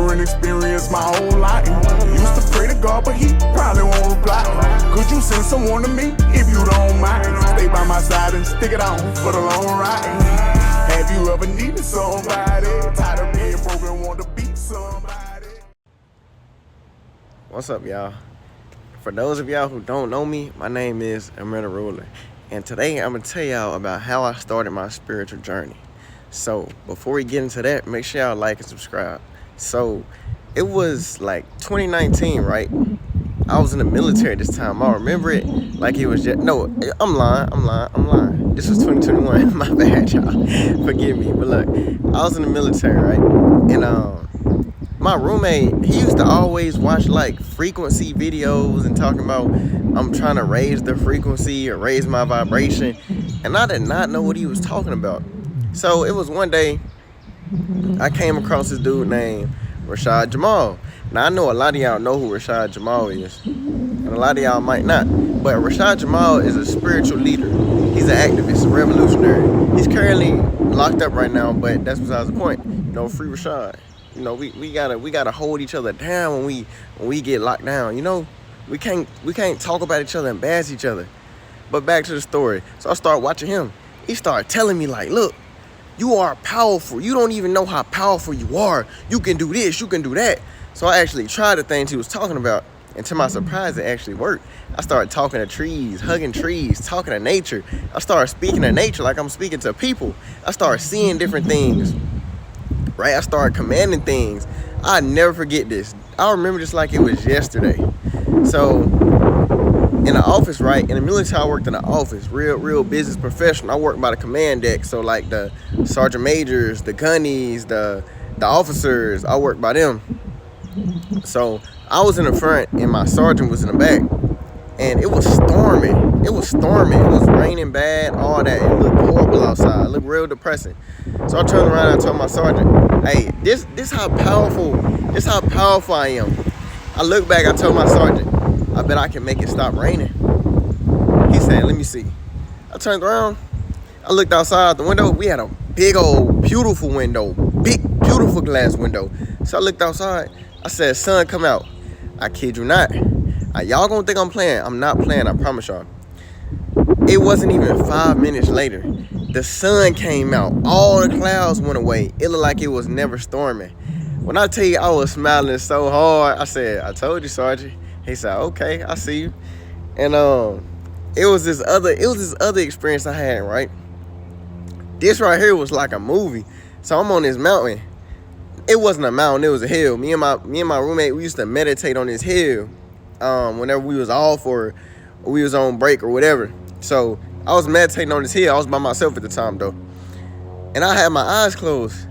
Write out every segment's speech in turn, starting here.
different experience my whole life. Used to pray to God, but he probably won't reply. Could you send someone to me if you don't mind? Stay by my side and stick it out for the long ride. Have you ever needed somebody? Tired of being broken, want to be somebody. What's up, y'all? For those of y'all who don't know me, my name is Amanda Ruler. And today I'm going to tell y'all about how I started my spiritual journey. So before we get into that, make sure y'all like and subscribe. So it was like 2019, right? I was in the military this time. I remember it like it was just, no, I'm lying. This was 2021, my bad, y'all. Forgive me, but look, I was in the military, right? And my roommate, he used to always watch like frequency videos and talking about I'm trying to raise the frequency or raise my vibration. And I did not know what he was talking about. So it was one day I came across this dude named Rashad Jamal. Now I know a lot of y'all know who Rashad Jamal is, and a lot of y'all might not. But Rashad Jamal is a spiritual leader. He's an activist, a revolutionary. He's currently locked up right now, but that's besides the point. You know, free Rashad. You know, we gotta hold each other down when we get locked down. You know, we can't talk about each other and bash each other. But back to the story. So I started watching him. He started telling me like, look, you are powerful. You don't even know how powerful you are. You can do this, you can do that. So I actually tried the things he was talking about. And to my surprise, it actually worked. I started talking to trees, hugging trees, talking to nature. I started speaking to nature like I'm speaking to people. I started seeing different things, right? I started commanding things. I never forget this. I remember this like it was yesterday. So in the office, right? In the military, I worked in the office, real business professional. I worked by the command deck. So like the sergeant majors, the gunnies, the officers, I worked by them. So I was in the front and my sergeant was in the back, and it was storming. It was raining bad, all that. It looked horrible outside. It looked real depressing. So I turned around and I told my sergeant, hey, this how powerful I am. I looked back, I told my sergeant, I bet I can make it stop raining. He said, let me see. I turned around, I looked outside the window. We had a big old beautiful window, big beautiful glass window. So I looked outside. I said, sun, come out. I kid you not. Y'all gonna think I'm playing. I'm not playing, I promise y'all. It wasn't even 5 minutes later. The sun came out. All the clouds went away. It looked like it was never storming. When I tell you I was smiling so hard, I said, I told you, Sergeant. He said, okay, I see you. And it was this other experience I had, right? This right here was like a movie. So I'm on this mountain. It wasn't a mountain, it was a hill. Me and my roommate, we used to meditate on this hill whenever we was off or we was on break or whatever. So I was meditating on this hill. I was by myself at the time though. And I had my eyes closed.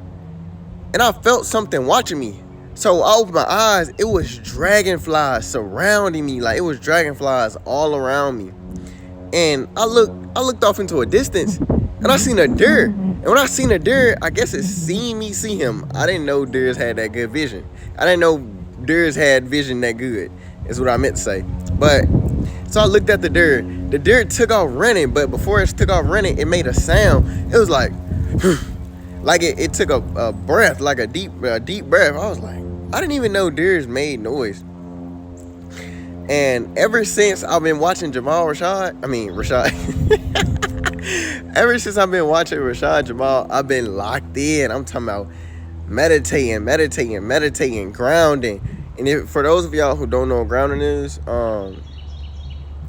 And I felt something watching me. So I opened my eyes. It was dragonflies surrounding me. Like it was dragonflies all around me. And I looked off into a distance and I seen a deer. And when I seen a deer, I guess it seen me see him. I didn't know deers had that good vision. I didn't know deers had vision that good, is what I meant to say. But, so I looked at the deer. The deer took off running, but before it took off running, it made a sound. It was like, like it took a breath, like a deep breath. I was like, I didn't even know deers made noise. And ever since I've been watching Rashad. Ever since I've been watching Rashad Jamal, I've been locked in. I'm talking about meditating, grounding. And for those of y'all who don't know what grounding is,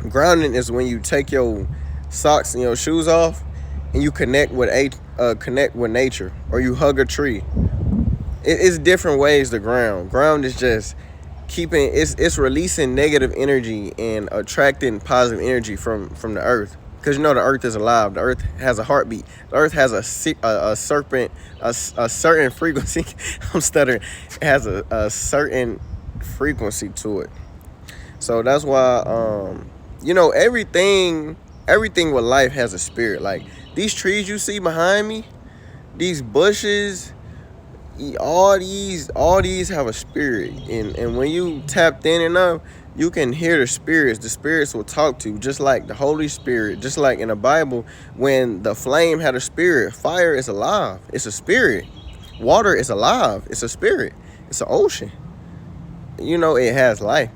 grounding is when you take your socks and your shoes off and you connect with nature, or you hug a tree. It's different ways to ground. Ground is just it's releasing negative energy and attracting positive energy from the earth. Because you know the earth is alive. The earth has a heartbeat. The earth has a certain frequency. I'm stuttering. It has a certain frequency to it. So that's why you know, everything with life has a spirit. Like these trees you see behind me, these bushes, all these have a spirit. And when you tapped in enough, you can hear the spirits. The spirits will talk to you, just like the Holy Spirit. Just like in the Bible, when the flame had a spirit, fire is alive. It's a spirit. Water is alive. It's a spirit. It's an ocean. You know, it has life.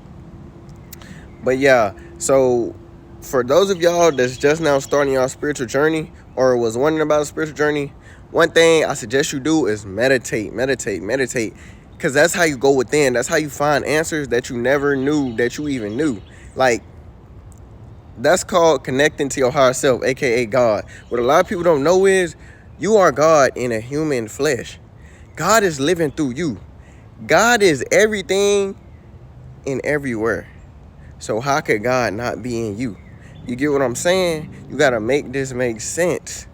But yeah, so for those of y'all that's just now starting your spiritual journey or was wondering about a spiritual journey, one thing I suggest you do is meditate. Because that's how you go within. That's how you find answers that you never knew that you even knew. Like, that's called connecting to your higher self, aka God. What a lot of people don't know is you are God in a human flesh. God is living through you. God is everything and everywhere. So how could God not be in you? You get what I'm saying? You gotta make this make sense.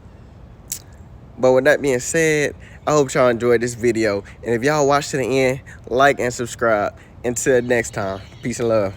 But with that being said, I hope y'all enjoyed this video. And if y'all watch to the end, like and subscribe. Until next time, peace and love.